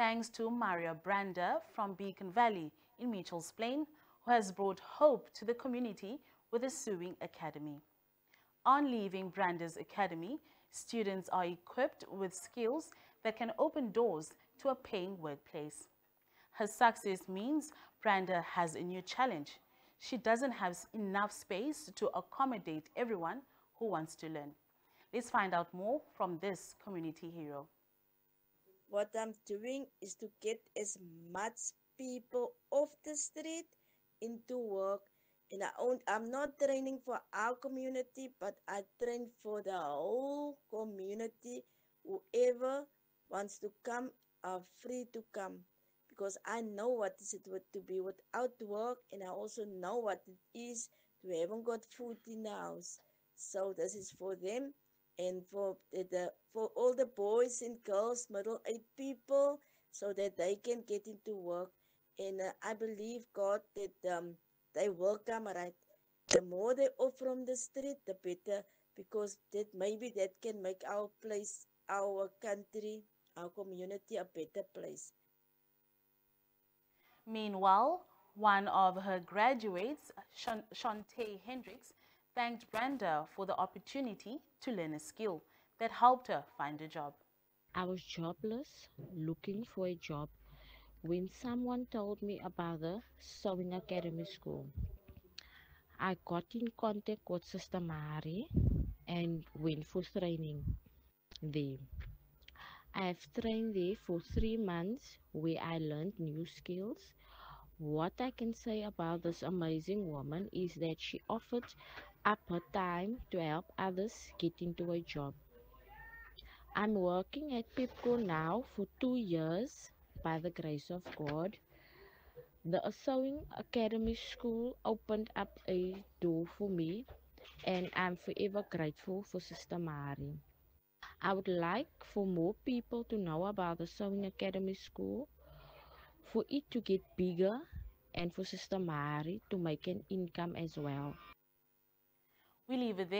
thanks to Maria Brander from Beacon Valley in Mitchell's Plain, who has brought hope to the community with a sewing academy. On leaving Brander's academy, students are equipped with skills that can open doors to a paying workplace. Her success means Brander has a new challenge. She doesn't have enough space to accommodate everyone who wants to learn. Let's find out more from this community hero. What I'm doing is to get as much people off the street into work. And I'm not training for our community, but I train for the whole community. Whoever wants to come are free to come, because I know what is it to be without work, and I also know what it is to haven't got food in the house. So this is for them, and for for all the boys and girls, middle-aged people, so that they can get into work. And I believe God that they will come right. The more they off from the street, the better, because that maybe that can make our place, our country, our community a better place. Meanwhile, one of her graduates, Shantae Hendricks, thanked Brenda for the opportunity to learn a skill that helped her find a job. I was jobless, looking for a job, when someone told me about the Sewing Academy School. I got in contact with Sister Mari and went for training there. I have trained there for 3 months where I learned new skills. What I can say about this amazing woman is that she offered up her time to help others get into a job. I'm working at Pipco now for 2 years by the grace of God. The Sewing Academy School opened up a door for me, and I'm forever grateful for Sister Mari. I would like for more people to know about the Sewing Academy School, for it to get bigger, and for Sister Mari to make an income as well. We leave it there.